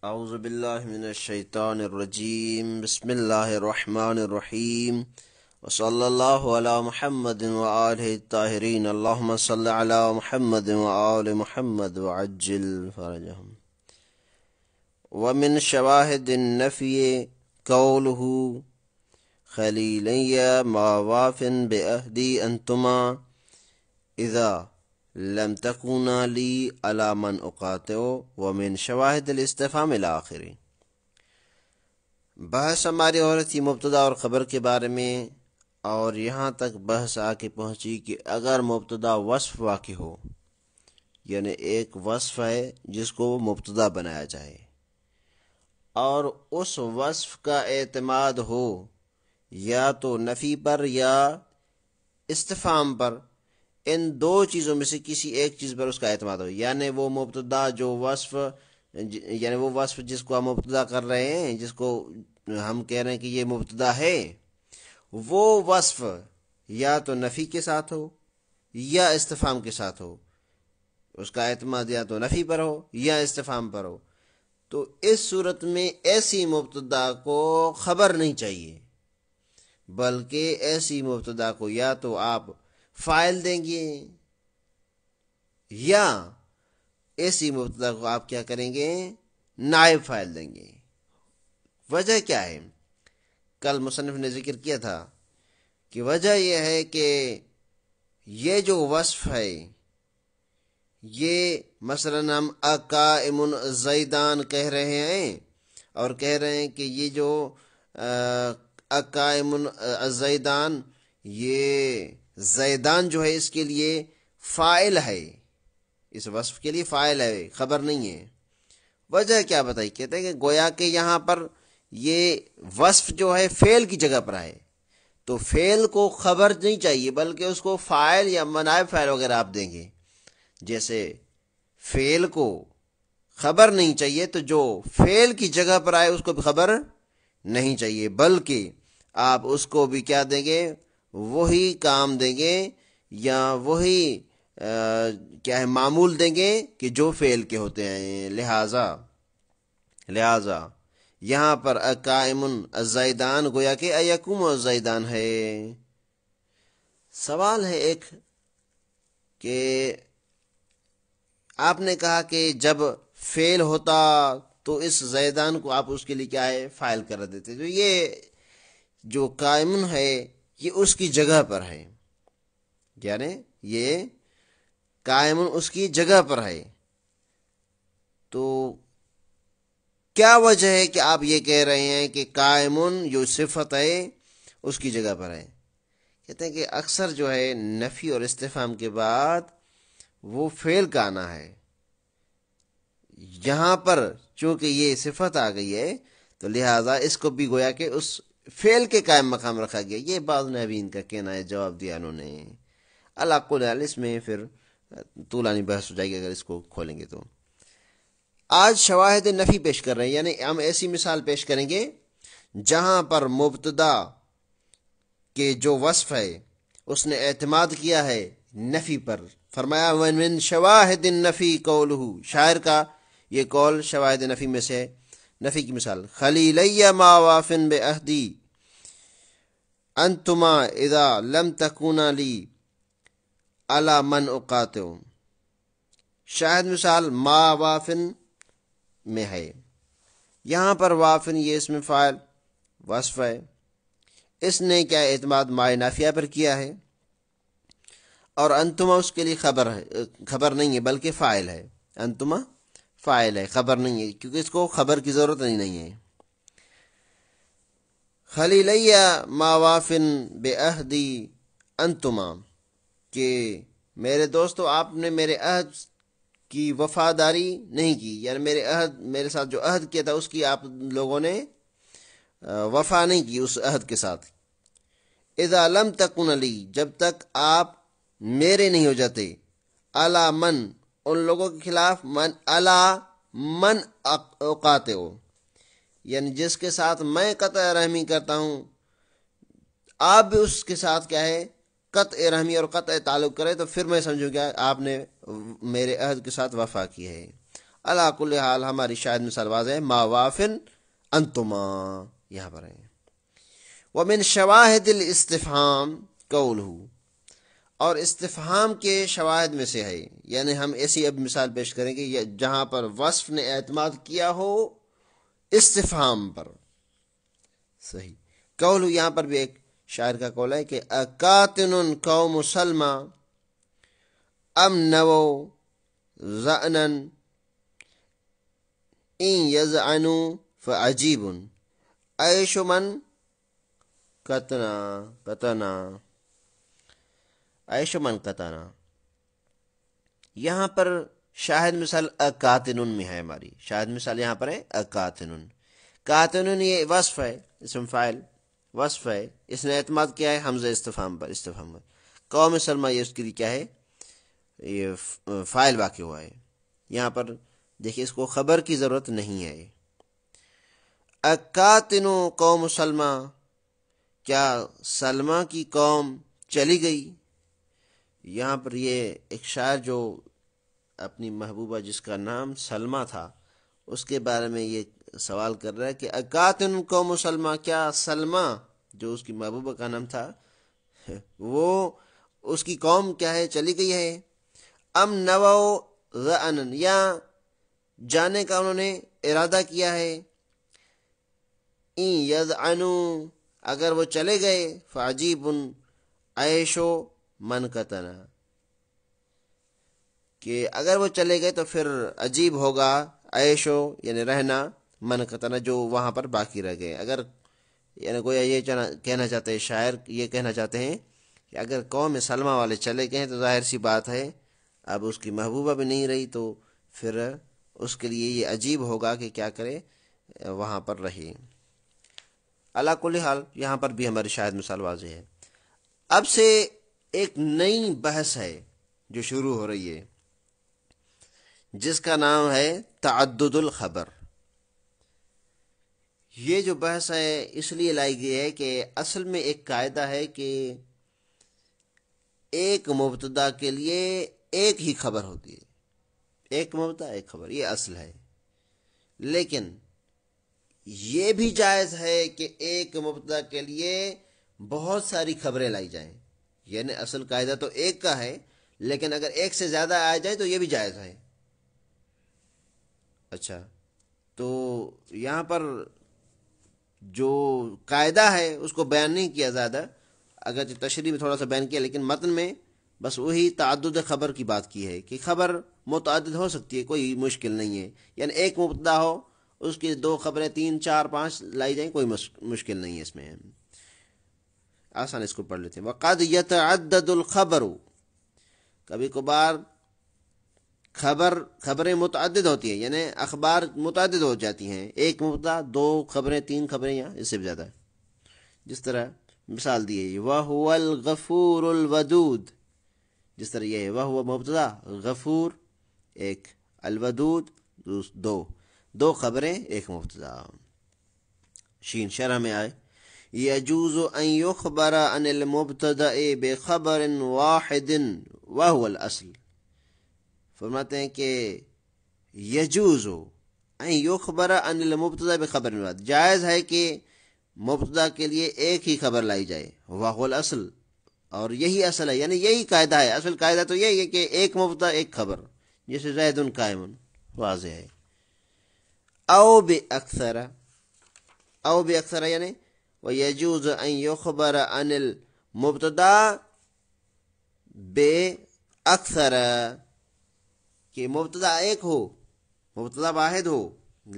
اعوذ باللہ من الشیطان الرجیم بسم اللہ الرحمن الرحیم وصلی اللہ علی محمد وآلہ الطاہرین اللہم صلی علی محمد وآل محمد وعجل فرجہم ومن شواہد النفی قولہ خلیلی ما وافن بعہدی انتما اذا لم تکونا لی علی من اقاطع ومن شواہد الاستفہام الاخری۔ بحث ہماری ہو رہی تھی مبتدا اور خبر کے بارے میں، اور یہاں تک بحث آ کے پہنچی کہ اگر مبتدا وصف واقع ہو، یعنی ایک وصف ہے جس کو مبتدا بنایا جائے اور اس وصف کا اعتماد ہو یا تو نفی پر یا استفہام پر، ان دو چیزوں میں سے کسی ایک چیز پر اس کا اعتماد ہو، یعنی وہ مبتدا جو وصف، یعنی وہ وصف جس کو ہم مبتدا کر رہے ہیں، جس کو ہم کہہ رہے ہیں کہ یہ مبتدا ہے، وہ وصف یا تو نفی کے ساتھ ہو یا استفہام کے ساتھ ہو، اس کا اعتماد یا تو نفی پر ہو یا استفہام پر ہو، تو اس صورت میں ایسی مبتدا کو خبر نہیں چاہیے، بلکہ ایسی مبتدا کو یا تو آپ فاعل دیں گے یا ایسی مبتدا کو آپ کیا کریں گے، نائب فاعل دیں گے۔ وجہ کیا ہے؟ کل مصنف نے ذکر کیا تھا کہ وجہ یہ ہے کہ یہ جو وصف ہے، یہ مثلا ہم اقائم زیدان کہہ رہے ہیں اور کہہ رہے ہیں کہ یہ جو اقائم زیدان، یہ زیدان جو ہے اس کے لیے فاعل ہے، اس وصف کے لیے فاعل ہے، خبر نہیں ہے۔ وجہ کیا بتائی؟ کہتے ہیں کہ گویا کہ یہاں پر یہ وصف جو ہے فعل کی جگہ پر ہے، تو فعل کو خبر نہیں چاہیے بلکہ اس کو فاعل یا نائب فاعل وغیرہ آپ دیں گے۔ جیسے فعل کو خبر نہیں چاہیے تو جو فعل کی جگہ پر آئے اس کو بھی خبر نہیں چاہیے، بلکہ آپ اس کو بھی کیا دیں گے، وہی کام دیں گے یا وہی کیا ہے معمول دیں گے کہ جو فعل کے ہوتے ہیں۔ لہذا یہاں پر اقائم الزیدان گویا کہ ایقوم الزیدان ہے۔ سوال ہے ایک کہ آپ نے کہا کہ جب فعل ہوتا تو اس زیدان کو آپ اس کے لیے کیا ہے، فاعل کر دیتے، تو یہ جو قائم ہے یہ اس کی جگہ پر ہے، یعنی یہ قائم اس کی جگہ پر ہے، تو کیا وجہ ہے کہ آپ یہ کہہ رہے ہیں کہ قائم جو صفت ہے اس کی جگہ پر ہے؟ کہتے ہیں کہ اکثر جو ہے نفی اور استفہام کے بعد وہ فعل کا آنا ہے، یہاں پر چونکہ یہ صفت آ گئی ہے تو لہٰذا اس کو بھی گویا کہ اس فعل کے قائم مقام رکھا گیا۔ یہ بعض نحوین کا کہنا ہے، جواب دیا انہوں نے۔ اللہ کل حال اس میں پھر طولانی بحث ہو جائے گی اگر اس کو کھولیں گے تو۔ آج شواہد نفی پیش کر رہے ہیں، یعنی ہم ایسی مثال پیش کریں گے جہاں پر مبتدا کے جو وصف ہے اس نے اعتماد کیا ہے نفی پر۔ فرمایا وَمِن شواہد النفی قولہ، شاعر کا یہ قول شواہد نفی میں سے ہے۔ نفی کی مثال، خلیلی ما وافن بعہدی انتما اذا لم تکونا لی علی من اقاطع۔ شاہد مثال ما وافن میں ہے، یہاں پر وافن یہ اسم فاعل وصف ہے، اس نے کیا اعتماد مائے نافیہ پر کیا ہے، اور انتما اس کے لیے خبر نہیں ہے بلکہ فاعل ہے، انتما فاعل ہے، خبر نہیں ہے، کیونکہ اس کو خبر کی ضرورت نہیں ہے۔ خلیلی ما وافن بعہدی انتما، کہ میرے دوستو آپ نے میرے عہد کی وفاداری نہیں کی، یعنی میرے ساتھ جو عہد کیا تھا اس کی آپ لوگوں نے وفا نہیں کی اس عہد کے ساتھ۔ اذا لم تکن لی، جب تک آپ میرے نہیں ہو جاتے، علی من، ان لوگوں کے خلاف، علی من اقاطع، یعنی جس کے ساتھ میں قطع رحمی کرتا ہوں آپ بھی اس کے ساتھ کیا ہے، قطع رحمی اور قطع تعلق کرے، تو پھر میں سمجھوں گا آپ نے میرے عہد کے ساتھ وفا کی ہے۔ علا کل حال ہماری شاید مثال واضح ہے، ما وافن انتما یہاں پر ہے۔ ومن شواہد الاستفہام قولہ، اور استفہام کے شواہد میں سے ہے، یعنی ہم ایسی اب مثال پیش کریں گے جہاں پر وصف نے اعتماد کیا ہو استفہام پر، صحیح۔ قول یہاں پر بھی ایک شاعر کا قول ہے کہ اکاتن قوم سلمہ ام نو زعنا ان یزعنوا فعجیب عیش من قطنا عیش من قطنا۔ یہاں پر شاہد مثال اکاتن میں ہے، ہماری شاہد مثال یہاں پر ہے اکاتن۔ کاتن یہ وصف ہے، اسم فاعل وصف ہے، اس نے اعتماد کیا ہے حمزہ استفہام پر، استفہام پر۔ قوم سلمہ یہ اس کے لیے کیا ہے، یہ فاعل واقع ہوا ہے۔ یہاں پر دیکھیے اس کو خبر کی ضرورت نہیں ہے۔ اکاتن قوم سلمہ، کیا سلمہ کی قوم چلی گئی؟ یہاں پر یہ ایک شاعر جو اپنی محبوبہ جس کا نام سلمہ تھا اس کے بارے میں یہ سوال کر رہا ہے کہ اکاتن قوم سلمہ، کیا سلمہ جو اس کی محبوبہ کا نام تھا وہ اس کی قوم کیا ہے، چلی گئی ہے؟ ام نووا ذعنا، یا جانے کا انہوں نے ارادہ کیا ہے؟ ان یذعنوا، اگر وہ چلے گئے، فعجیب عیش من قطنا، کہ اگر وہ چلے گئے تو پھر عجیب ہوگا عیشو یعنی رہنا، من قطنا جو وہاں پر باقی رہ گئے۔ اگر یعنی گویا یہ کہنا چاہتے ہیں شاعر، یہ کہنا چاہتے ہیں کہ اگر قوم سلمہ والے چلے گئے تو ظاہر سی بات ہے اب اس کی محبوبہ بھی نہیں رہی، تو پھر اس کے لیے یہ عجیب ہوگا کہ کیا کرے، وہاں پر رہے۔ علی کل حال یہاں پر بھی ہماری شاہد مثال واضح ہے۔ اب سے ایک نئی بحث ہے جو شروع ہو رہی ہے جس کا نام ہے تعدد الخبر۔ یہ جو بحث ہے اس لیے لائی گئی ہے کہ اصل میں ایک قاعدہ ہے کہ ایک مبتدا کے لیے ایک ہی خبر ہوتی ہے، ایک مبتدا ایک خبر، یہ اصل ہے۔ لیکن یہ بھی جائز ہے کہ ایک مبتدا کے لیے بہت ساری خبریں لائی جائیں، یعنی اصل قاعدہ تو ایک کا ہے لیکن اگر ایک سے زیادہ آ جائے تو یہ بھی جائز ہے۔ اچھا، تو یہاں پر جو قاعدہ ہے اس کو بیان نہیں کیا زیادہ، اگرچہ تشریح میں تھوڑا سا بیان کیا، لیکن متن میں بس وہی تعدد خبر کی بات کی ہے کہ خبر متعدد ہو سکتی ہے، کوئی مشکل نہیں ہے، یعنی ایک مبتدا ہو اس کی دو خبریں 3 4 5 لائی جائیں، کوئی مشکل نہیں ہے اس میں، آسان اس کو پڑھ لیتے ہیں۔ وقد يتعدد الخبر، کبھی کبھار خبریں متعدد ہوتی ہیں، یعنی اخبار متعدد ہو جاتی ہیں، ایک مبتدا 2 خبریں 3 خبریں یا اس سے بھی زیادہ، جس طرح مثال دی ہے وَهُوَ الْغَفُورُ الْوَدُودُ، جس طرح یہ ہے وَهُوَ مبتدا، غفور ایک، الودود 2 خبریں ایک مبتدا۔ شین شرح میں آئے يجوز ان يخبر عن المبتدا بخبر واحد وهو الاصل، فرماتے ہیں کہ یجوز ان یخبر عن المبتدا بخبر واحد، جائز ہے کہ مبتدا کے لیے ایک ہی خبر لائی جائے، وهو الاصل، اور یہی اصل ہے، یعنی یہی قاعدہ ہے، اصل قاعدہ تو یہی ہے کہ ایک مبتدا ایک خبر، جیسے زید قائم، واضح ہے۔ او باکثر یعنی ويجوز ان يخبر عن المبتدا باکثر، کہ مبتدا ایک ہو، مبتدا واحد ہو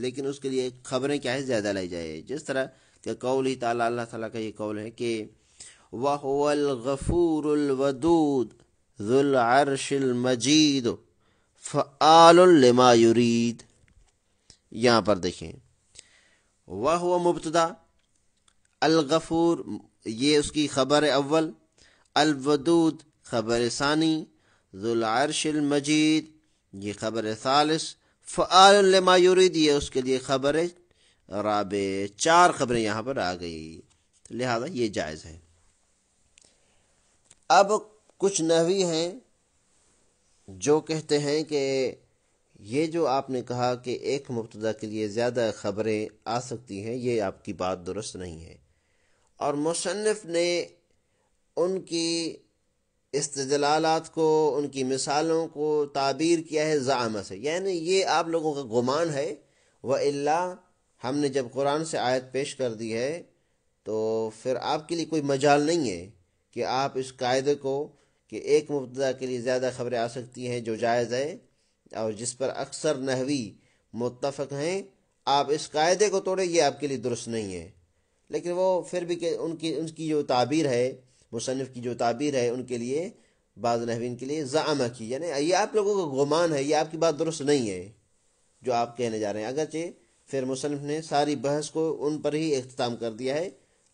لیکن اس کے لیے خبریں کیا ہے، زیادہ لائی جائے، جس طرح کہ قول ہی تعالیٰ، اللہ تعالیٰ کا یہ قول ہے کہ وَهُوَ الْغَفُورُ الْوَدُودُ ذُو الْعَرْشِ الْمَجِيدُ فَعَّالٌ لِمَا يُرِيدُ۔ یہاں پر دیکھیں وَهُوَ مبتدا، الغفور یہ اس کی خبر اول، الودود خبر ثانی، ذو العرش المجید یہ خبر ثالث، فعال لما یرید یہ اس کے لیے خبر رابع، 4 خبریں یہاں پر آ گئی، لہذا یہ جائز ہے۔ اب کچھ نحوی ہیں جو کہتے ہیں کہ یہ جو آپ نے کہا کہ ایک مبتدا کے لیے زیادہ خبریں آ سکتی ہیں، یہ آپ کی بات درست نہیں ہے، اور مصنف نے ان کی استدلالات کو، ان کی مثالوں کو تعبیر کیا ہے زعم سے، یعنی یہ آپ لوگوں کا گمان ہے، وَإِلَّا ہم نے جب قرآن سے آیت پیش کر دی ہے تو پھر آپ کے لیے کوئی مجال نہیں ہے کہ آپ اس قاعدے کو کہ ایک مبتدا کے لیے زیادہ خبریں آ سکتی ہیں جو جائز ہے اور جس پر اکثر نحوی متفق ہیں، آپ اس قاعدے کو توڑیں، یہ آپ کے لیے درست نہیں ہے۔ لیکن وہ پھر بھی کہ ان کی جو تعبیر ہے، مصنف کی جو تعبیر ہے، ان کے لیے بعض نحوین کے لیے زعمہ کی، یعنی یہ آپ لوگوں کا گمان ہے، یہ آپ کی بات درست نہیں ہے جو آپ کہنے جا رہے ہیں، اگرچہ پھر مصنف نے ساری بحث کو ان پر ہی اختتام کر دیا ہے،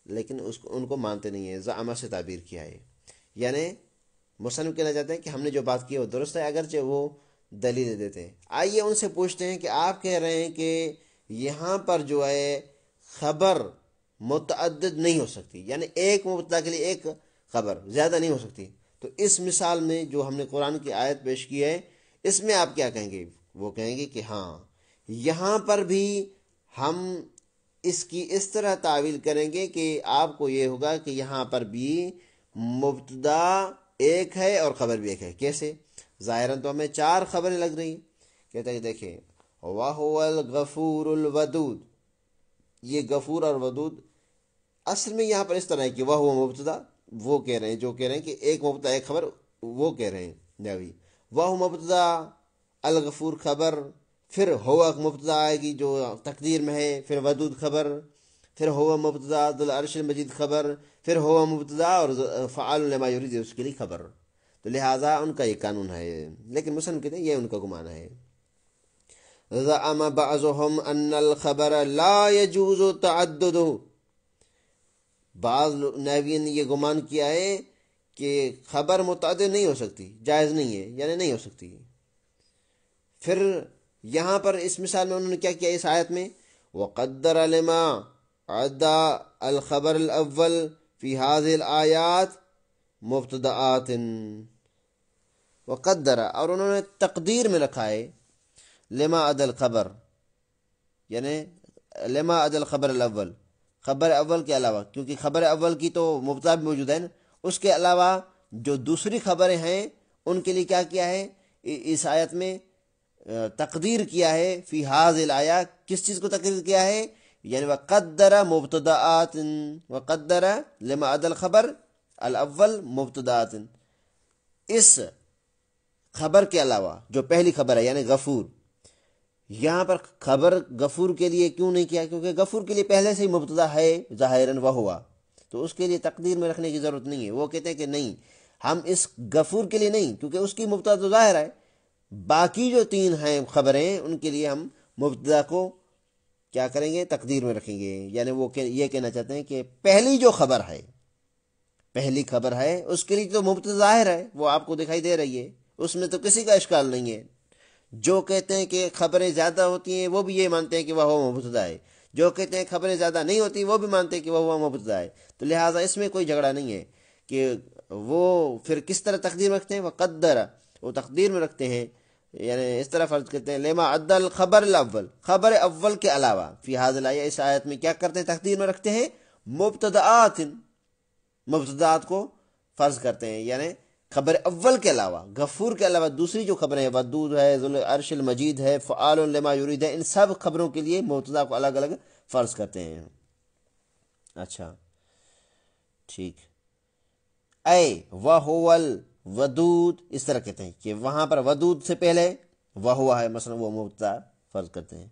لیکن ان کو مانتے نہیں ہیں، زعمہ سے تعبیر کیا ہے، یعنی مصنف کہنا چاہتے ہیں کہ ہم نے جو بات کی ہے وہ درست ہے، اگرچہ وہ دلیل دیتے ہیں۔ آئیے ان سے پوچھتے ہیں کہ آپ کہہ رہے ہیں کہ یہاں پر جو ہے خبر متعدد نہیں ہو سکتی، یعنی ایک مبتدا کے لیے ایک خبر زیادہ نہیں ہو سکتی، تو اس مثال میں جو ہم نے قرآن کی آیت پیش کی ہے، اس میں آپ کیا کہیں گے؟ وہ کہیں گے کہ ہاں، یہاں پر بھی ہم اس کی اس طرح تعویل کریں گے کہ آپ کو یہ ہوگا کہ یہاں پر بھی مبتدا ایک ہے اور خبر بھی ایک ہے۔ کیسے؟ ظاہراً تو ہمیں چار خبریں لگ رہی، کہتے ہیں دیکھیں وَهُوَ الْغَفُورُ الْوَدُودُ، یہ غفور اور ودود اصل میں یہاں پر اس طرح ہے کہ وہ مبتدا، وہ کہہ رہے ہیں جو کہہ رہے ہیں کہ ایک مبتدا ایک خبر، وہ کہہ رہے ہیں نبی، وہ مبتدا الغفور خبر، پھر ہوا مبتدا آئے گی جو تقدیر میں ہے، پھر ودود خبر، پھر ہوا مبتدا ذو العرش المجید خبر، پھر ہوا مبتدا اور فعال لما یرید اس کے لیے خبر۔ تو لہٰذا ان کا یہ قانون ہے، لیکن مسلم کہتے ہیں یہ ان کا گمان ہے۔ زعم بعضهم ان الخبر لا يجوز تعدده، بعض نحویین نے یہ گمان کیا ہے کہ خبر متعدد نہیں ہو سکتی، جائز نہیں ہے، یعنی نہیں ہو سکتی۔ پھر یہاں پر اس مثال میں انہوں نے کیا کیا اس آیت میں؟ وَقَدَّرَ لِمَا عَدَّى الْخَبَرِ الْأَوَّلِ فِي هَذِهِ الْآيَاتِ مُبْتَدَآتٍ، وقدر، اور انہوں نے تقدیر میں رکھا ہے لما عدل خبر، یعنی لما عدل خبر الاول، خبر اول کے علاوہ، کیونکہ خبر اول کی تو مبتدا بھی موجود ہے نا، اس کے علاوہ جو دوسری خبریں ہیں ان کے لیے کیا کیا ہے اس آیت میں؟ تقدیر کیا ہے فی ہاذ الآیہ، کس چیز کو تقدیر کیا ہے؟ یعنی وقدر مبتدآت، وقدر لما عدل خبر الاول مبتدآت، اس خبر کے علاوہ جو پہلی خبر ہے یعنی غفور، یہاں پر خبر غفور کے لیے کیوں نہیں کیا؟ کیونکہ غفور کے لیے پہلے سے ہی مبتدا ہے ظاہراً وہ ہوا، تو اس کے لیے تقدیر میں رکھنے کی ضرورت نہیں ہے۔ وہ کہتے ہیں کہ نہیں، ہم اس غفور کے لیے نہیں، کیونکہ اس کی مبتدا تو ظاہر ہے، باقی جو تین ہیں خبریں ان کے لیے ہم مبتدا کو کیا کریں گے؟ تقدیر میں رکھیں گے، یعنی وہ یہ کہنا چاہتے ہیں کہ پہلی جو خبر ہے، پہلی خبر ہے، اس کے لیے تو مبتدا ظاہر ہے، وہ آپ کو دکھائی دے رہی ہے، اس میں تو کسی کا اشکال نہیں ہے۔ جو کہتے ہیں کہ خبریں زیادہ ہوتی ہیں وہ بھی یہ مانتے ہیں کہ وہ مبتدا ہے، جو کہتے ہیں خبریں زیادہ نہیں ہوتی وہ بھی مانتے ہیں کہ وہ مبتدا ہے، تو لہٰذا اس میں کوئی جھگڑا نہیں ہے کہ وہ پھر کس طرح تقدیر میں رکھتے ہیں؟ وہ قدر، وہ تقدیر میں رکھتے ہیں، یعنی اس طرح فرض کرتے ہیں لما عدل خبر الاول، خبر اول کے علاوہ فی ہذ الآیہ، اس آیت میں کیا کرتے ہیں؟ تقدیر میں رکھتے ہیں مبتدآت، مبتدآت کو فرض کرتے ہیں، یعنی خبر اول کے علاوہ، غفور کے علاوہ دوسری جو خبریں ہیں، ودود ہے، ذو العرش المجید ہے، فعال لما یرید ہے، ان سب خبروں کے لیے مبتدا کو الگ الگ فرض کرتے ہیں۔ اچھا ٹھیک، اے وَهُوَ الْوَدُودُ، اس طرح کہتے ہیں کہ وہاں پر ودود سے پہلے وَهُوَ ہے، مثلا وہ مبتدا فرض کرتے ہیں۔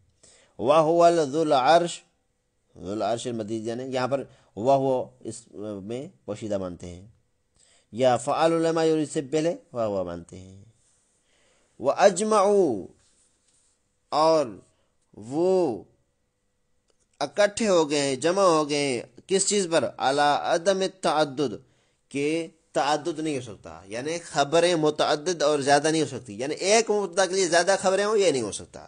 وَهُوَ ذُو العرش، ذو العرش المجید، یعنی یہاں پر وَهُوَ اس میں پوشیدہ مانتے ہیں، یا فعال لما یرید سے پہلے وَهُوَ مانتے ہیں۔ وَأَجْمَعُوا، اور وہ اکٹھے ہو گئے ہیں، جمع ہو گئے ہیں کس چیز پر؟ علی عدم التعدد، کہ تعدد نہیں ہو سکتا، یعنی خبریں متعدد اور زیادہ نہیں ہو سکتی، یعنی ایک مبتدا کے لیے زیادہ خبریں ہوں یہ نہیں ہو سکتا۔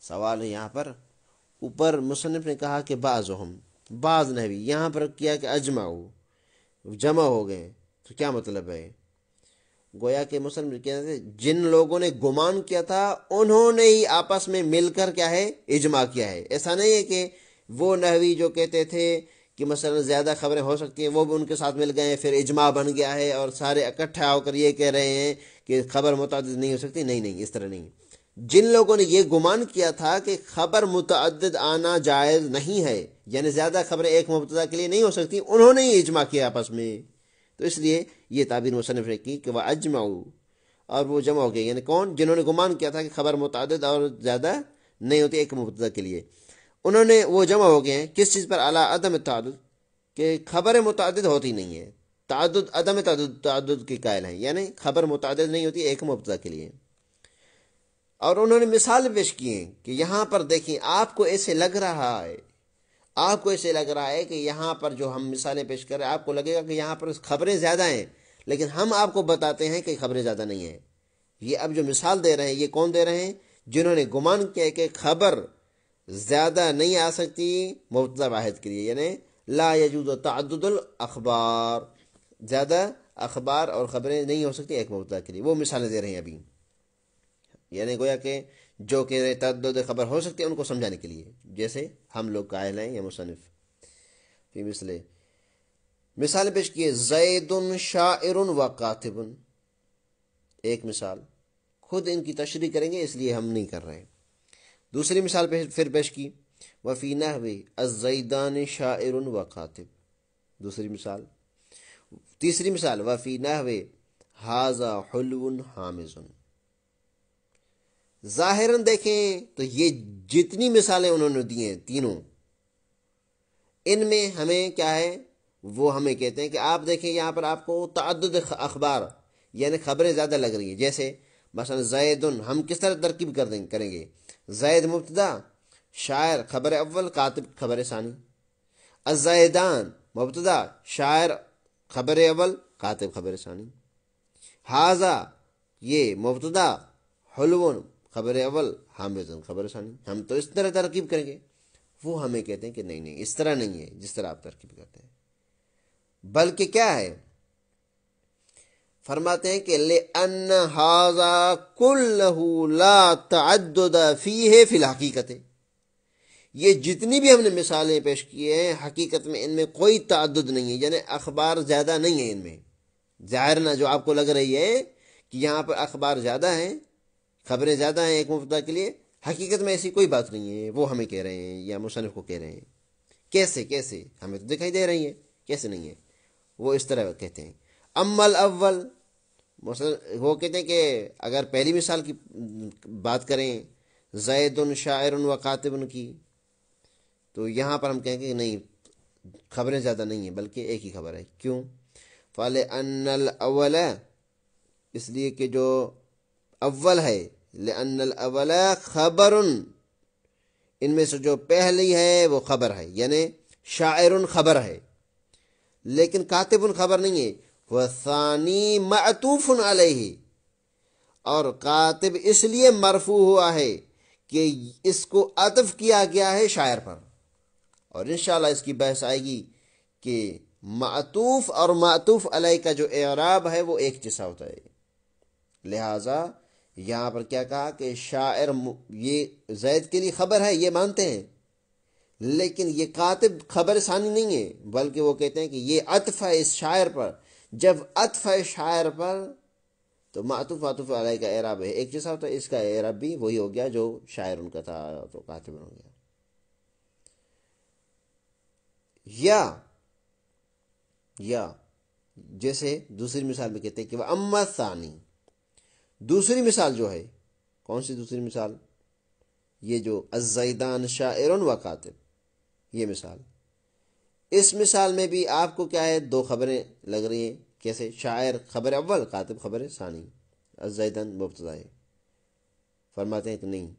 سوال ہے یہاں پر، اوپر مصنف نے کہا کہ بعض نحوی، یہاں پر کیا کہ اجمعوا، جمع ہو گئے، تو کیا مطلب ہے؟ گویا کہ مسلم کہتے ہیں جن لوگوں نے گمان کیا تھا انہوں نے ہی آپس میں مل کر کیا ہے اجماع کیا ہے. ایسا نہیں ہے کہ وہ نحوی جو کہتے تھے کہ مثلا زیادہ خبریں ہو سکتی ہیں وہ بھی ان کے ساتھ مل گئے ہیں، پھر اجماع بن گیا ہے اور سارے اکٹھا ہو کر یہ کہہ رہے ہیں کہ خبر متعدد نہیں ہو سکتی. نہیں نہیں، اس طرح نہیں. جن لوگوں نے یہ گمان کیا تھا کہ خبر متعدد آنا جائز نہیں ہے، یعنی زیادہ خبریں ایک مبتدا کے لیے نہیں ہو سکتی، انہوں نے ہی اجماع کیا آپس میں. تو اس لیے یہ تعبیر مصنف نے کی کہ وہ اجمعوا، اور وہ جمع ہو گئے. یعنی کون؟ جنہوں نے گمان کیا تھا کہ خبر متعدد اور زیادہ نہیں ہوتی ایک مبتدا کے لیے، انہوں نے وہ جمع ہو گئے ہیں. کس چیز پر؟ اعلیٰ عدم تعدد، کہ خبر متعدد ہوتی نہیں ہے. تعدد عدم تعدد کے قائل ہیں، یعنی خبر متعدد نہیں ہوتی ایک مبتدا کے لیے. اور انہوں نے مثال پیش کی ہیں کہ یہاں پر دیکھیں، آپ کو ایسے لگ رہا ہے کہ یہاں پر جو ہم مثالیں پیش کر رہے ہیں آپ کو لگے گا کہ یہاں پر خبریں زیادہ ہیں، لیکن ہم آپ کو بتاتے ہیں کہ خبریں زیادہ نہیں ہیں. یہ اب جو مثال دے رہے ہیں یہ کون دے رہے ہیں؟ جنہوں نے گمان کیا کہ خبر زیادہ نہیں آ سکتی مبتدا واحد کے لیے، یعنی لا یجوز تعدد الاخبار، زیادہ اخبار اور خبریں نہیں ہو سکتی ایک مبتدا کے لیے. وہ مثالیں دے رہے ہیں ابھی، یعنی گویا کہ جو کہ تعدد خبر ہو سکتی ہے ان کو سمجھانے کے لیے، جیسے ہم لوگ قائل ہیں یا مصنف. فی مثال پیش کیے، زید شاعر و کاتب. ایک مثال، خود ان کی تشریح کریں گے اس لیے ہم نہیں کر رہے. دوسری مثال پھر پیش کی، وفی نحو الزیدان شاعر و کاتب. دوسری مثال. تیسری مثال، وفی نحو ھذا حلو حامض. ظاہراً دیکھیں تو یہ جتنی مثالیں انہوں نے دی ہیں تینوں، ان میں ہمیں کیا ہے وہ ہمیں کہتے ہیں کہ آپ دیکھیں یہاں پر آپ کو تعدد اخبار یعنی خبریں زیادہ لگ رہی ہیں. جیسے مثلا زید، ہم کس طرح ترکیب کریں گے؟ زید مبتدا، شاعر خبر اول، کاتب خبر ثانی. الزیدان مبتدا، شاعر خبر اول، کاتب خبر ثانی. ھذا یہ مبتدا، حلو خبر اول، حامض خبر ثانی. ہم تو اس طرح ترکیب کریں گے. وہ ہمیں کہتے ہیں کہ نہیں اس طرح نہیں ہے جس طرح آپ ترکیب کرتے ہیں، بلکہ کیا ہے؟ فرماتے ہیں کہ لأن ھذا کلہ لا تعدد فیہ فی الحقیقت. یہ جتنی بھی ہم نے مثالیں پیش کی ہیں حقیقت میں ان میں کوئی تعدد نہیں ہے، یعنی اخبار زیادہ نہیں ہیں ان میں. ظاہر نہ جو آپ کو لگ رہی ہے کہ یہاں پر اخبار زیادہ ہیں، خبریں زیادہ ہیں ایک مبتدا کے لیے، حقیقت میں ایسی کوئی بات نہیں ہے. وہ ہمیں کہہ رہے ہیں یا مصنف کو کہہ رہے ہیں. کیسے ہمیں تو دکھائی دے رہی ہیں، کیسے نہیں ہے؟ وہ اس طرح کہتے ہیں. اما الاول، وہ کہتے ہیں کہ اگر پہلی مثال کی بات کریں زید شاعر و کاتب کی، تو یہاں پر ہم کہیں گے کہ نہیں، خبریں زیادہ نہیں ہیں بلکہ ایک ہی خبر ہے. کیوں؟ فَلِأَنَّ الْأَوَّلَ، اس لیے کہ جو اول ہے، لأن الاول خبر، ان میں سے جو پہلی ہے وہ خبر ہے، یعنی شاعر خبر ہے، لیکن کاتب خبر نہیں ہے. وَالثَّانِي مَعْطُوفٌ عَلَيْهِ، اور کاتب اس لیے مرفوع ہوا ہے کہ اس کو عطف کیا گیا ہے شاعر پر. اور انشاءاللہ اس کی بحث آئے گی کہ معطوف اور معطوف علیہ کا جو اعراب ہے وہ ایک جیسا ہوتا ہے. لہٰذا یہاں پر کیا کہا کہ شاعر یہ زید کے لیے خبر ہے، یہ مانتے ہیں، لیکن یہ کاتب خبر ثانی نہیں ہے، بلکہ وہ کہتے ہیں کہ یہ عطف ہے اس شاعر پر. جب عطف ہے شاعر پر تو معطوف عطف علیہ کا اعراب ہے ایک جیسا ہوتا ہے، اس کا اعراب بھی وہی ہو گیا جو شاعر ان کا تھا تو کاتب ہو گیا. یا جیسے دوسری مثال میں کہتے ہیں کہ وہ اما ثانی، دوسری مثال جو ہے، کون سی دوسری مثال؟ یہ جو الزیدان شاعر و کاتب، یہ مثال، اس مثال میں بھی آپ کو کیا ہے، دو خبریں لگ رہی ہیں. کیسے؟ شاعر خبر اول، کاتب خبر ثانی، الزیدان مبتدا ہے. فرماتے ہیں کہ نہیں،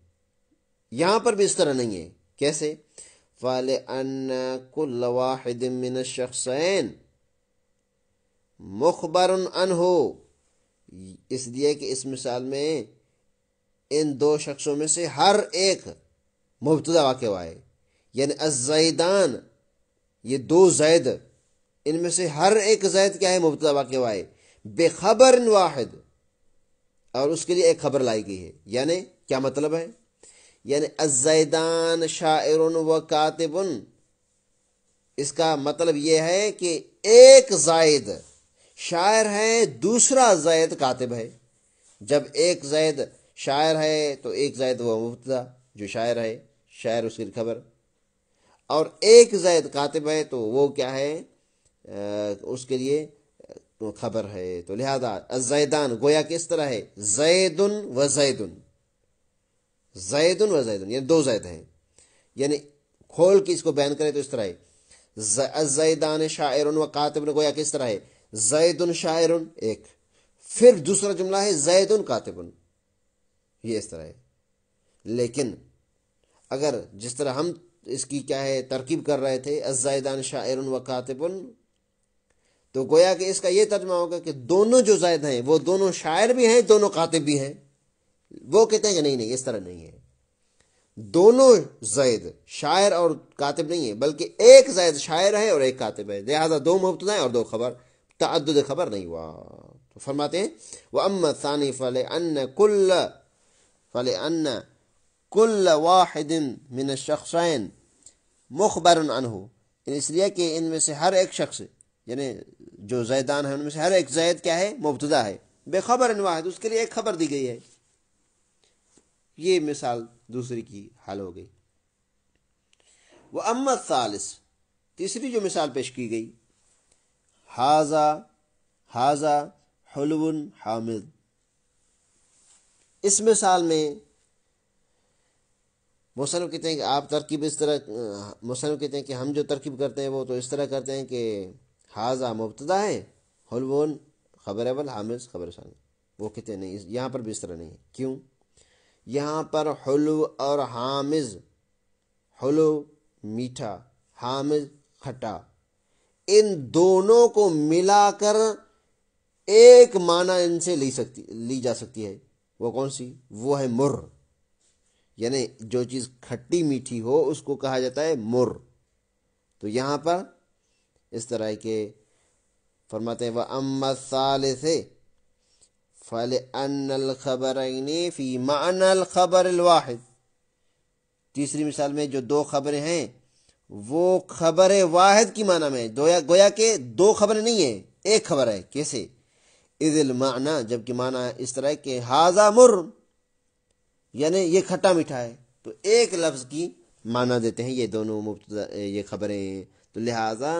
یہاں پر بھی اس طرح نہیں ہے. کیسے؟ فَلِأَنَّ كُلَّ وَاحِدٍ مِّنَ الشَّخْصَيْنِ مُخْبَرٌ عَنْهُ، اس لیے کہ اس مثال میں ان دو شخصوں میں سے ہر ایک مبتدا واقع ہوا ہے. یعنی الزیدان، یہ دو زید، ان میں سے ہر ایک زید کیا ہے، مبتدا واقع ہوا ہے. بخبر واحد، اور اس کے لیے ایک خبر لائی گئی ہے. یعنی کیا مطلب ہے؟ یعنی الزیدان شاعر و کاتب، اس کا مطلب یہ ہے کہ ایک زائد شاعر ہے، دوسرا زائد کاتب ہے. جب ایک زائد شاعر ہے تو ایک زائد وہ مبتدا جو شاعر ہے، شاعر اس کی خبر، اور ایک زائد کاتب ہے تو وہ کیا ہے، اس کے لیے خبر ہے. تو لہذا الزیدان گویا کس طرح ہے، زید و زید، زید و زید، یعنی دو زید ہیں. یعنی کھول کے اس کو بیان کرے تو اس طرح ہے الزیدان شاعر و کاتب، گویا کس طرح ہے زید شاعر ایک، پھر دوسرا جملہ ہے زید کاتب، یہ اس طرح ہے. لیکن اگر جس طرح ہم اس کی کیا ہے ترکیب کر رہے تھے الزیدان شاعر و کاتب، تو گویا کہ اس کا یہ ترجمہ ہوگا کہ دونوں جو زائد ہیں وہ دونوں شاعر بھی ہیں، دونوں کاتب بھی ہیں. وہ کہتے ہیں کہ نہیں اس طرح نہیں ہے، دونوں زائد شاعر اور کاتب نہیں ہے، بلکہ ایک زائد شاعر ہے اور ایک کاتب ہے. لہذا دو مبتدا اور دو خبر، تعدد خبر نہیں ہوا. تو فرماتے ہیں وَأَمَّا الثَّانِي فَلِأَنَّ كُلَّ وَاحِدٍ مِّنَ الشَّخْصَيْنِ مُخْبَرٌ عَنْهُ، اس لیے کہ ان میں سے ہر ایک شخص، یعنی جو زیدان ہیں ان میں سے ہر ایک زید کیا ہے، مبتدا ہے، بے خبر واحد، اس کے لیے ایک خبر دی گئی ہے. یہ مثال دوسری کی حل ہو گئی. وَأَمَّا الثَّالِثُ، تیسری جو مثال پیش کی گئی، حاذا حلو حامض، اس مثال میں مصنف کہتے ہیں کہ آپ ترکیب اس طرح، مصنف کہتے ہیں کہ ہم جو ترکیب کرتے ہیں وہ تو اس طرح کرتے ہیں کہ حاذا مبتدا ہے، حلوون خبر اول، حامض خبر ثانی. وہ کہتے ہیں نہیں، یہاں پر بھی اس طرح نہیں ہے. کیوں؟ یہاں پر حلو اور حامض، حلو میٹھا، حامض کھٹا، ان دونوں کو ملا کر ایک معنی ان سے لی جا سکتی ہے. وہ کون سی؟ وہ ہے مر. یعنی جو چیز کھٹی میٹھی ہو اس کو کہا جاتا ہے مر. تو یہاں پر اس طرح کے فرماتے ہیں وَأَمَّا الثَّالِثِ فَلِأَنَّ الْخَبَرَيْنِ فِي مَعْنَى الْخَبَرِ الْوَاحِدِ، تیسری مثال میں جو دو خبریں ہیں وہ خبر واحد کی معنی میں، گویا کہ دو خبریں نہیں ہیں، ایک خبر ہے. کیسے؟ اذ المعنی، جبکہ معنی اس طرح کہ حاذا مر، یعنی یہ کھٹا میٹھا ہے، تو ایک لفظ کی معنی دیتے ہیں یہ دونوں مبتدا یہ خبریں ہیں. تو لہذا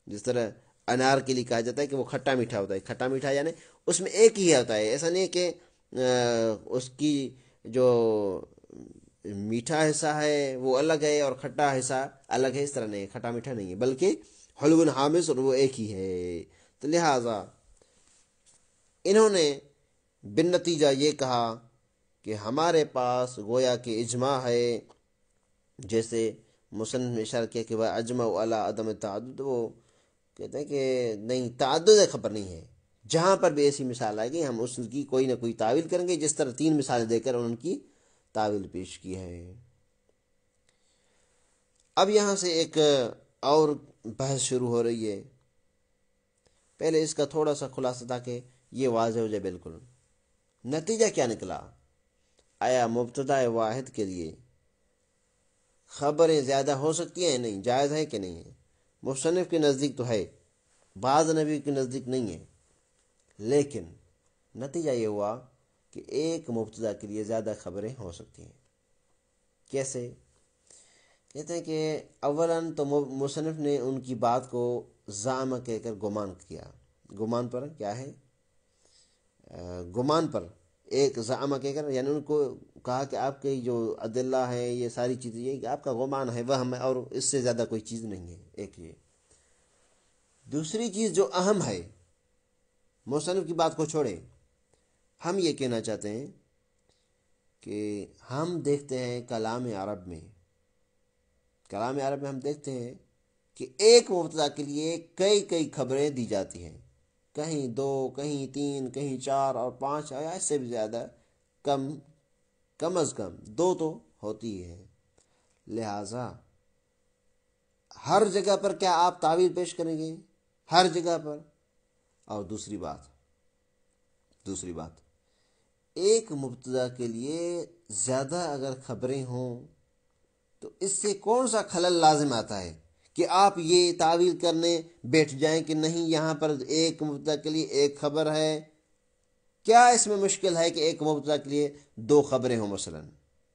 جس طرح انار کے لیے کہا جاتا ہے کہ وہ کھٹا میٹھا ہوتا ہے، کھٹا میٹھا یعنی اس میں ایک ہی ہوتا ہے، ایسا نہیں کہ اس کی جو میٹھا حصہ ہے وہ الگ ہے اور کھٹا حصہ الگ ہے، اس طرح نہیں، کھٹا میٹھا نہیں ہے، بلکہ حلو حامض اور وہ ایک ہی ہے. تو لہذا انہوں نے بالنتیجہ یہ کہا کہ ہمارے پاس گویا کہ اجماع ہے، جیسے مصنف نے اشارہ کیا کہ وہ اجمع علی عدم تعدد، وہ کہتے ہیں کہ نہیں، تعدد خبر نہیں ہے. جہاں پر بھی ایسی مثال آئے گی ہم اس کی کوئی نہ کوئی تعویل کریں گے، جس طرح تین مثالیں دے کر ان کی تعویل پیش کی ہے. اب یہاں سے ایک اور بحث شروع ہو رہی ہے. پہلے اس کا تھوڑا سا خلاصہ تاکہ یہ واضح ہو جائے بالکل. نتیجہ کیا نکلا؟ آیا مبتدا واحد کے لیے خبریں زیادہ ہو سکتی ہیں؟ نہیں، جائز ہے کہ نہیں ہے؟ مصنف کے نزدیک تو ہے، بعض نبی کے نزدیک نہیں ہے. لیکن نتیجہ یہ ہوا کہ ایک مبتدا کے لیے زیادہ خبریں ہو سکتی ہیں. کیسے؟ کہتے ہیں کہ اولاً تو مصنف نے ان کی بات کو زعم کہہ کر گمان کیا. گمان پر کیا ہے؟ گمان پر ایک زعم کہہ کر، یعنی ان کو کہا کہ آپ کے جو ادلہ ہیں یہ ساری چیزیں، یہ کہ آپ کا گمان ہے، وہم ہے، اور اس سے زیادہ کوئی چیز نہیں ہے. ایک یہ. دوسری چیز جو اہم ہے، مصنف کی بات کو چھوڑیں، ہم یہ کہنا چاہتے ہیں کہ ہم دیکھتے ہیں کلام عرب میں ہم دیکھتے ہیں کہ ایک مبتدا کے لیے کئی خبریں دی جاتی ہیں، کہیں دو، کہیں تین، کہیں چار اور پانچ، یا اس سے بھی زیادہ، کم از کم دو تو ہوتی ہے. لہذا ہر جگہ پر کیا آپ تعویل پیش کریں گے؟ ہر جگہ پر. اور دوسری بات ایک مبتدا کے لیے زیادہ اگر خبریں ہوں تو اس سے کون سا خلل لازم آتا ہے کہ آپ یہ تعویل کرنے بیٹھ جائیں کہ نہیں یہاں پر ایک مبتدا کے لیے ایک خبر ہے؟ کیا اس میں مشکل ہے کہ ایک مبتدا کے لیے دو خبریں ہوں؟ مثلا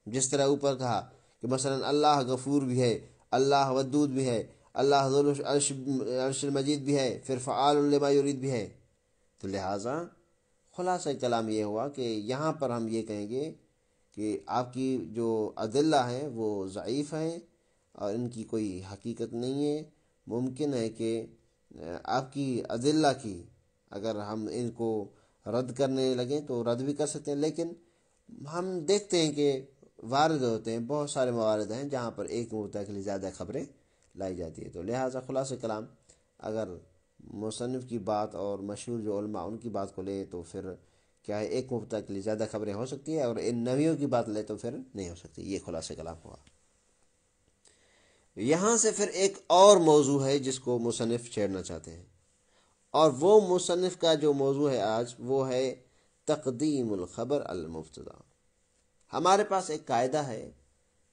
جس طرح اوپر کہا کہ مثلا اللہ غفور بھی ہے، اللہ ودود بھی ہے، اللہ ذو العرش المجید بھی ہے، پھر فعال لما یرید بھی ہے. تو لہٰذا خلاصہ کلام یہ ہوا کہ یہاں پر ہم یہ کہیں گے کہ آپ کی جو ادلہ ہیں وہ ضعیف ہیں اور ان کی کوئی حقیقت نہیں ہے. ممکن ہے کہ آپ کی ادلہ کی اگر ہم ان کو رد کرنے لگیں تو رد بھی کر سکتے ہیں، لیکن ہم دیکھتے ہیں کہ وارد ہوتے ہیں، بہت سارے موارد ہیں جہاں پر ایک مبتدا کے لیے زیادہ خبریں لائی جاتی ہے. تو لہٰذا خلاصہ کلام اگر مصنف کی بات اور مشہور جو علماء ان کی بات کو لے تو پھر کیا ہے ایک مبتدا کے لیے زیادہ خبریں ہو سکتی ہیں، اور ان نویوں کی بات لے تو پھر نہیں ہو سکتی. یہ خلاصہ کلام ہوا. یہاں سے پھر ایک اور موضوع ہے جس کو مصنف چھیڑنا چاہتے ہیں، اور وہ مصنف کا جو موضوع ہے آج وہ ہے تقدیم الخبر المبتدا. ہمارے پاس ایک قاعدہ ہے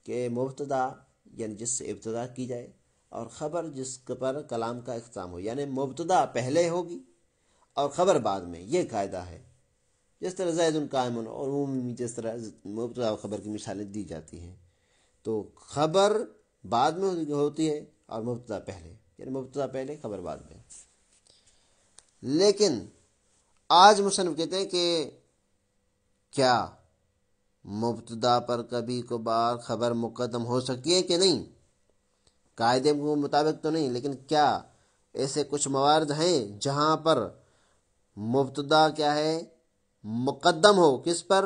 کہ مبتدا یعنی جس سے ابتدا کی جائے اور خبر جس پر کلام کا اختتام ہو، یعنی مبتدا پہلے ہوگی اور خبر بعد میں. یہ قاعدہ ہے. جس طرح زید قائم اور عمومی جس طرح مبتدا و خبر کی مثالیں دی جاتی ہیں، تو خبر بعد میں ہوتی ہے اور مبتدا پہلے، یعنی مبتدا پہلے خبر بعد میں. لیکن آج مصنف کہتے ہیں کہ کیا مبتدا پر کبھی کبھار خبر مقدم ہو سکتی ہے کہ نہیں؟ قاعدے کے مطابق تو نہیں، لیکن کیا ایسے کچھ موارد ہیں جہاں پر مبتدا کیا ہے مقدم ہو کس پر؟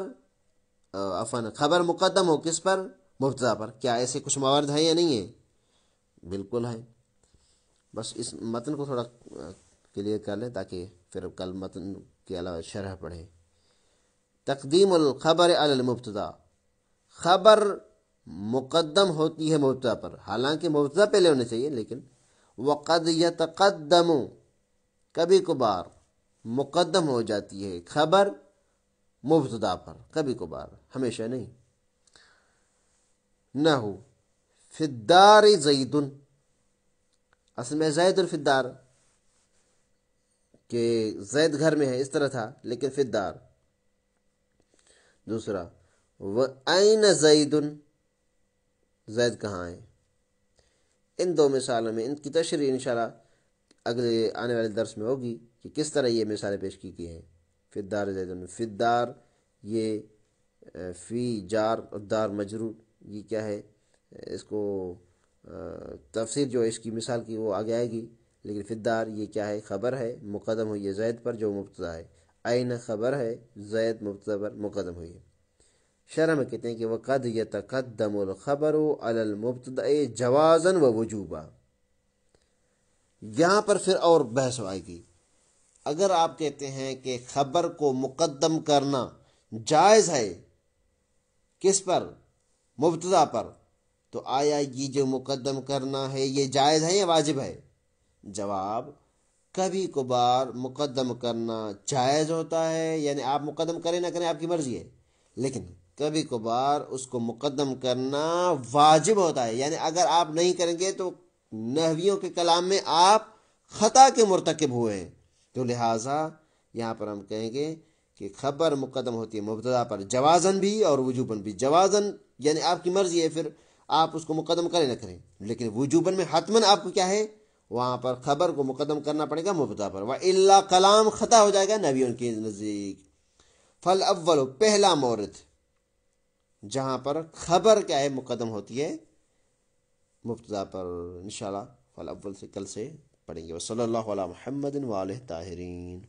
خبر مقدم ہو کس پر؟ مبتدا پر. کیا ایسے کچھ موارد ہیں یا نہیں ہیں؟ بالکل ہے. بس اس متن کو تھوڑا کلیئر کر لیں تاکہ پھر کل متن کے علاوہ شرح پڑھیں. تقدیم الخبر علی المبتدا، خبر مقدم ہوتی ہے مبتدا پر، حالانکہ مبتدا پہلے ہونے چاہیے، لیکن وقد یتقدم، کبھی کبھار مقدم ہو جاتی ہے خبر مبتدا پر، کبھی کبھار، ہمیشہ نہیں. نحو فی الدار زید، اصل میں زید فی الدار کہ زید گھر میں ہے اس طرح تھا، لیکن فی الدار. دوسرا وَأَيْنَ زَيْدٌ، زید کہاں ہے. ان دو مثالوں میں ان کی تشریح انشاءاللہ اگلے آنے والے درس میں ہوگی کہ کس طرح یہ مثالیں پیش کی گئی ہیں. فی الدار زیدن، فی الدار یہ فی جار اور دار مجرور، یہ کیا ہے اس کو تفسیر جو اس کی مثال کی وہ آگے آئے گی. لیکن فی الدار یہ کیا ہے خبر ہے، مقدم ہوئی ہے زید پر جو مبتدا ہے. عین خبر ہے، زید مبتدا پر مقدم ہوئی ہے. شرح میں کہتے ہیں کہ وقد یتقدم الخبر علی المبتدا جوازا و وجوبا. یہاں پر پھر اور بحث آئے گی. اگر آپ کہتے ہیں کہ خبر کو مقدم کرنا جائز ہے کس پر؟ مبتدا پر، تو آیا یہ جو مقدم کرنا ہے یہ جائز ہے یا واجب ہے؟ جواب کبھی کبھار مقدم کرنا جائز ہوتا ہے، یعنی آپ مقدم کریں نہ کریں آپ کی مرضی ہے، لیکن کبھی کبھار اس کو مقدم کرنا واجب ہوتا ہے، یعنی اگر آپ نہیں کریں گے تو نحویوں کے کلام میں آپ خطا کے مرتکب ہوئے ہیں. تو لہٰذا یہاں پر ہم کہیں گے کہ خبر مقدم ہوتی ہے مبتدا پر جوازن بھی اور وجوبن بھی. جوازن یعنی آپ کی مرضی ہے، پھر آپ اس کو مقدم کریں نہ کریں، لیکن وجوبن میں حتماً آپ کو کیا ہے وہاں پر خبر کو مقدم کرنا پڑے گا مبتدا پر، وَإِلَّا کلام خطا ہو جائے گا نبیوں کے نزدیک. فالاول، پہلا مورد جہاں پر خبر کیا ہے مقدم ہوتی ہے مبتدا پر، انشاءاللہ فالاول سے کل سے پڑھیں گے. وصلی اللہ علی محمد وآلہ طاہرین.